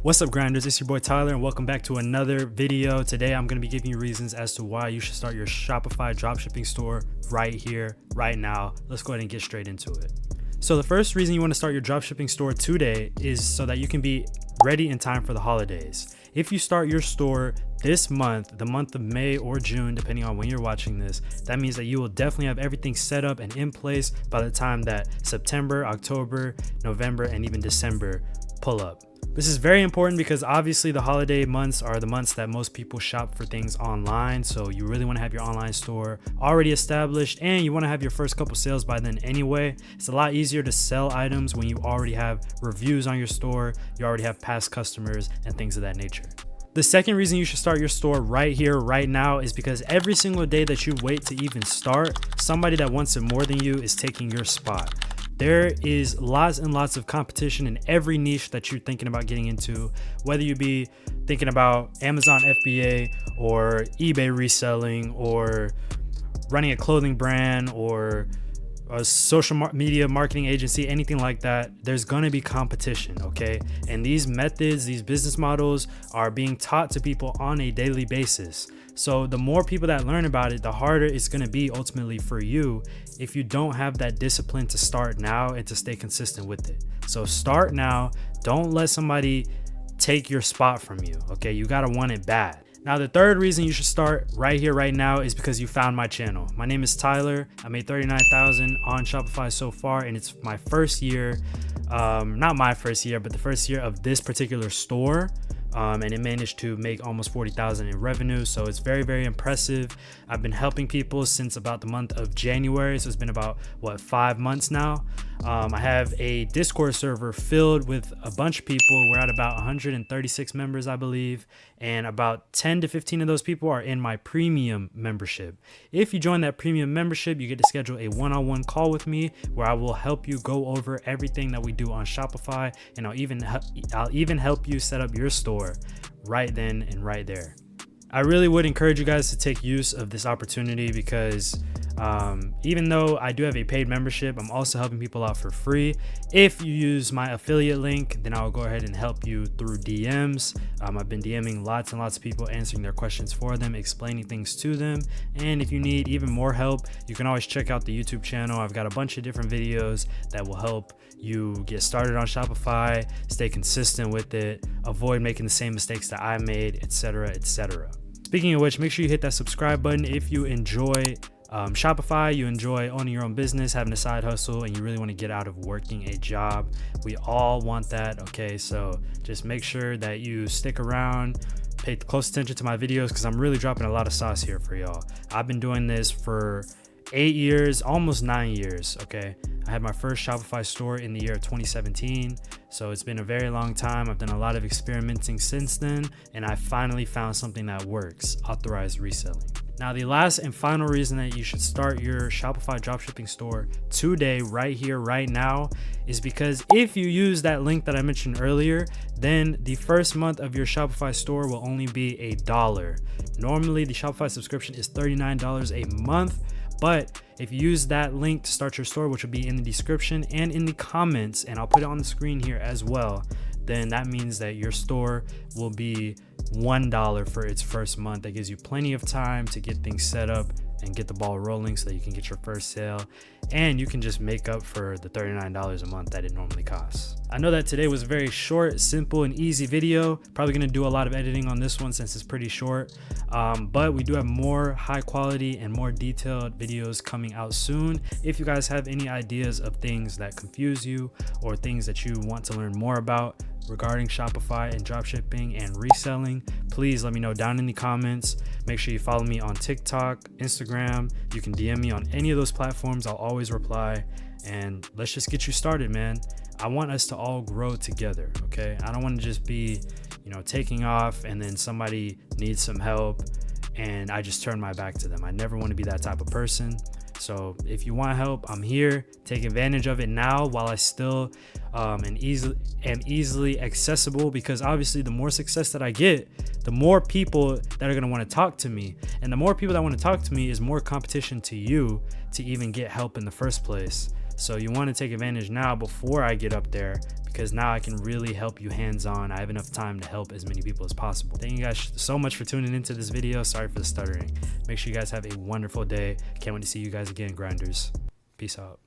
What's up, grinders? It's your boy Tyler, and welcome back to another video. Today I'm going to be giving you reasons as to why you should start your Shopify dropshipping store right here, right now. Let's go ahead and get straight into it. So the first reason you want to start your dropshipping store today is so that you can be ready in time for the holidays. If you start your store this month, the month of May or June, depending on when you're watching this, that means that you will definitely have everything set up and in place by the time that September, October, November, and even December pull up. This is very important because obviously the holiday months are the months that most people shop for things online. So you really want to have your online store already established, and you want to have your first couple sales by then anyway. It's a lot easier to sell items when you already have reviews on your store, you already have past customers and things of that nature. The second reason you should start your store right here, right now is because every single day that you wait to even start, somebody that wants it more than you is taking your spot. There is lots and lots of competition in every niche that you're thinking about getting into, whether you be thinking about Amazon FBA or eBay reselling or running a clothing brand or a social media marketing agency, anything like that. There's going to be competition, okay? And these methods, these business models are being taught to people on a daily basis. So the more people that learn about it, the harder it's going to be ultimately for you if you don't have that discipline to start now and to stay consistent with it. So start now. Don't let somebody take your spot from you, okay? You got to want it bad. Now, the third reason you should start right here, right now is because you found my channel. My name is Tyler. I made $39,000 on Shopify so far, and it's my first year, not my first year, but the first year of this particular store. And it managed to make almost $40,000 in revenue. So it's very, very impressive. I've been helping people since about the month of January. So it's been about 5 months now. I have a Discord server filled with a bunch of people. We're at about 136 members, I believe. And about 10 to 15 of those people are in my premium membership. If you join that premium membership, you get to schedule a one-on-one call with me where I will help you go over everything that we do on Shopify. And I'll even help you set up your store right then and right there. I really would encourage you guys to take use of this opportunity because even though I do have a paid membership, I'm also helping people out for free. If you use my affiliate link, then I'll go ahead and help you through DMs. I've been DMing lots and lots of people, answering their questions for them, explaining things to them. And if you need even more help, you can always check out the YouTube channel. I've got a bunch of different videos that will help you get started on Shopify, stay consistent with it, avoid making the same mistakes that I made, etc., etc. Speaking of which, make sure you hit that subscribe button if you enjoy Shopify, you enjoy owning your own business, having a side hustle, and you really want to get out of working a job. We all want that, okay? So just make sure that you stick around, pay close attention to my videos because I'm really dropping a lot of sauce here for y'all. I've been doing this for 8 years, almost 9 years, okay? I had my first Shopify store in the year of 2017, so it's been a very long time. I've done a lot of experimenting since then, and I finally found something that works: authorized reselling. Now, the last and final reason that you should start your Shopify dropshipping store today, right here, right now, is because if you use that link that I mentioned earlier, then the first month of your Shopify store will only be $1. Normally, the Shopify subscription is $39 a month. But if you use that link to start your store, which will be in the description and in the comments, and I'll put it on the screen here as well, then that means that your store will be $1 for its first month. That gives you plenty of time to get things set up and get the ball rolling so that you can get your first sale, and you can just make up for the $39 a month that it normally costs. I know that today was a very short, simple, and easy video. Probably gonna do a lot of editing on this one since it's pretty short, but we do have more high quality and more detailed videos coming out soon. If you guys have any ideas of things that confuse you or things that you want to learn more about regarding Shopify and dropshipping and reselling, please let me know down in the comments. Make sure you follow me on TikTok, Instagram. You can DM me on any of those platforms. I'll always reply, and let's just get you started, man. I want us to all grow together, okay? I don't want to just be, taking off and then somebody needs some help and I just turn my back to them. I never want to be that type of person. So if you want help, I'm here. Take advantage of it now while I still am easily accessible, because obviously the more success that I get, the more people that are going to want to talk to me, and the more people that want to talk to me is more competition to you to even get help in the first place. So you want to take advantage now before I get up there, because now I can really help you hands-on. I have enough time to help as many people as possible. Thank you guys so much for tuning into this video. Sorry for the stuttering. Make sure you guys have a wonderful day. Can't wait to see you guys again, grinders. Peace out.